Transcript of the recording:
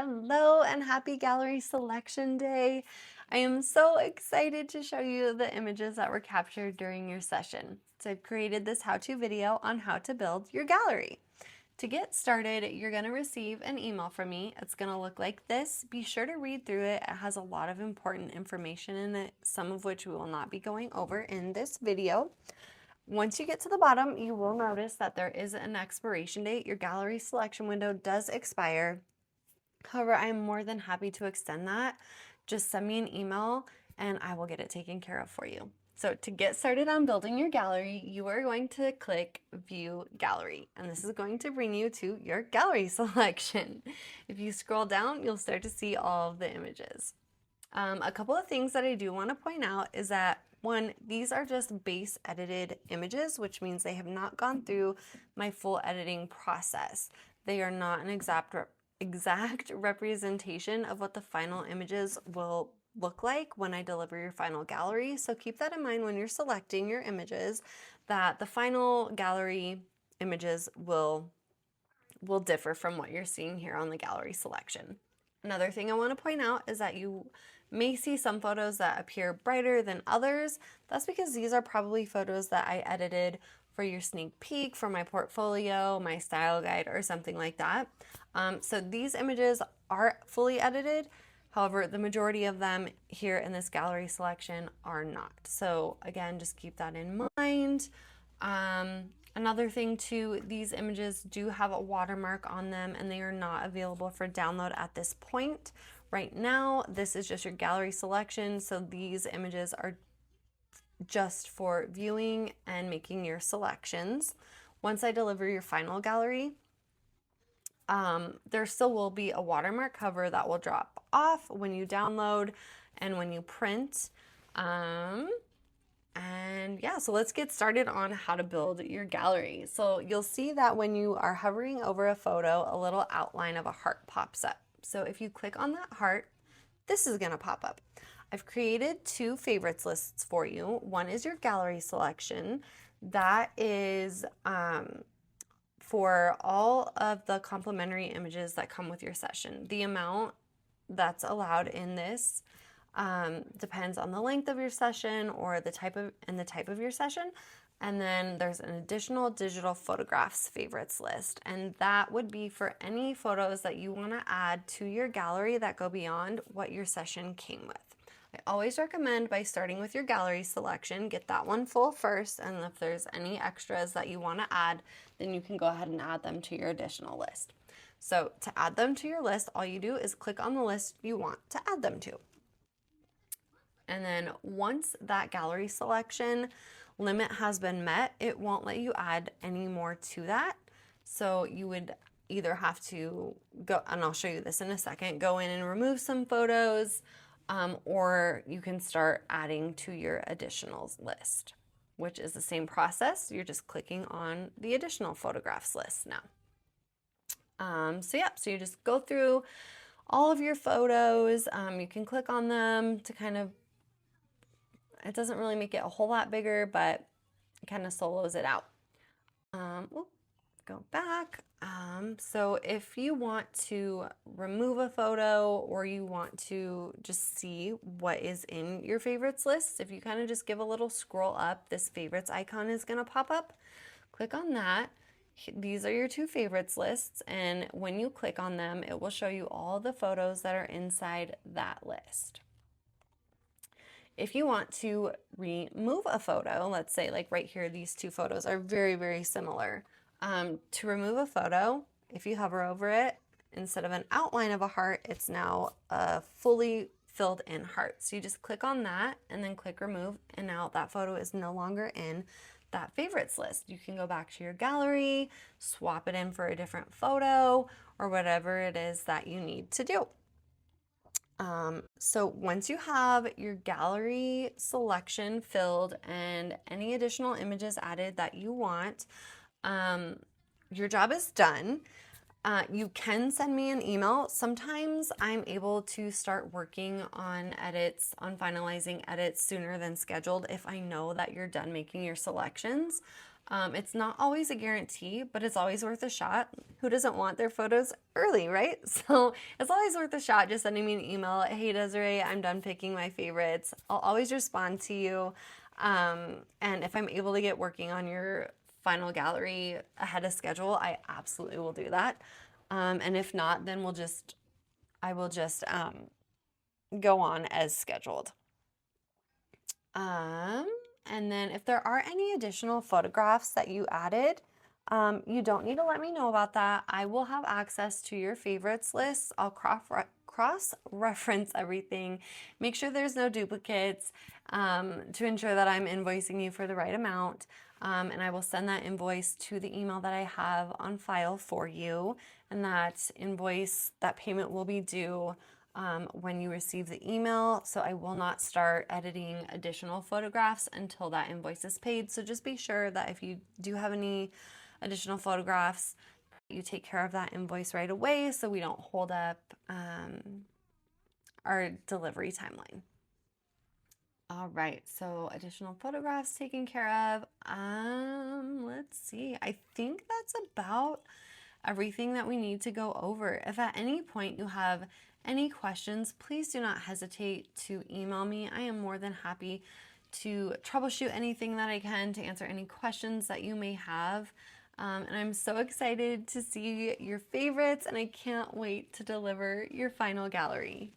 Hello and happy gallery selection day. I am so excited to show you the images that were captured during your session. So I've created this how-to video on how to build your gallery. To get started, you're going to receive an email from me. It's going to look like this. Be sure to read through it. It has a lot of important information in it, some of which we will not be going over in this video. Once you get to the bottom, you will notice that there is an expiration date. Your gallery selection window does expire. However, I'm more than happy to extend that. Just send me an email and I will get it taken care of for you. So to get started on building your gallery, you are going to click View Gallery, and this is going to bring you to your gallery selection. If you scroll down, you'll start to see all of the images. A couple of things that I do want to point out is that one, these are just base edited images, which means they have not gone through my full editing process. They are not an exact representation of what the final images will look like when I deliver your final gallery. So keep that in mind when you're selecting your images, that the final gallery images will differ from what you're seeing here on the gallery selection. Another thing I want to point out is that you may see some photos that appear brighter than others. That's because these are probably photos that I edited for your sneak peek, for my portfolio, my style guide, or something like that. So these images are fully edited. However, the majority of them here in this gallery selection are not. So again, just keep that in mind. Another thing too, these images do have a watermark on them and they are not available for download at this point. Right now, this is just your gallery selection, so these images are just for viewing and making your selections. Once I deliver your final gallery, there still will be a watermark cover that will drop off when you download and when you print. And yeah, so let's get started on how to build your gallery. So you'll see that when you are hovering over a photo, a little outline of a heart pops up. So if you click on that heart, this is going to pop up. I've created two favorites lists for you. One is your gallery selection. That is for all of the complimentary images that come with your session. The amount that's allowed in this depends on the length of your session or the type of your session. And then there's an additional digital photographs favorites list, and that would be for any photos that you want to add to your gallery that go beyond what your session came with. I always recommend by starting with your gallery selection, get that one full first, and if there's any extras that you want to add, then you can go ahead and add them to your additional list. So to add them to your list, all you do is click on the list you want to add them to. And then once that gallery selection limit has been met, it won't let you add any more to that. So you would either have to go, and I'll show you this in a second, go in and remove some photos, or you can start adding to your additionals list, which is the same process. You're just clicking on the additional photographs list now. So you just go through all of your photos. You can click on them to kind of, it doesn't really make it a whole lot bigger, but it kind of solos it out. Go back. So if you want to remove a photo or you want to just see what is in your favorites list, if you kind of just give a little scroll up, this favorites icon is going to pop up. Click on that. These are your two favorites lists, and when you click on them, it will show you all the photos that are inside that list. If you want to remove a photo, let's say like right here, these two photos are very, very similar. To remove a photo, if you hover over it, instead of an outline of a heart, it's now a fully filled in heart. So you just click on that and then click remove, and now that photo is no longer in that favorites list. You can go back to your gallery, swap it in for a different photo, or whatever it is that you need to do. So once you have your gallery selection filled and any additional images added that you want, your job is done. You can send me an email. Sometimes I'm able to start working on edits, on finalizing edits sooner than scheduled if I know that you're done making your selections. It's not always a guarantee, but it's always worth a shot. Who doesn't want their photos early, right? So it's always worth a shot just sending me an email. Hey, Desiree, I'm done picking my favorites. I'll always respond to you. And if I'm able to get working on your final gallery ahead of schedule, I absolutely will do that. And if not, then I will just go on as scheduled. And then if there are any additional photographs that you added, you don't need to let me know about that. I will have access to your favorites list. I'll cross-reference everything, make sure there's no duplicates, to ensure that I'm invoicing you for the right amount. And I will send that invoice to the email that I have on file for you. And that invoice, that payment will be due when you receive the email. So I will not start editing additional photographs until that invoice is paid. So just be sure that if you do have any additional photographs, you take care of that invoice right away so we don't hold up our delivery timeline. All right, so additional photographs taken care of. Let's see. I think that's about everything that we need to go over. If at any point you have any questions, please do not hesitate to email me. I am more than happy to troubleshoot anything that I can, to answer any questions that you may have. And I'm so excited to see your favorites, and I can't wait to deliver your final gallery.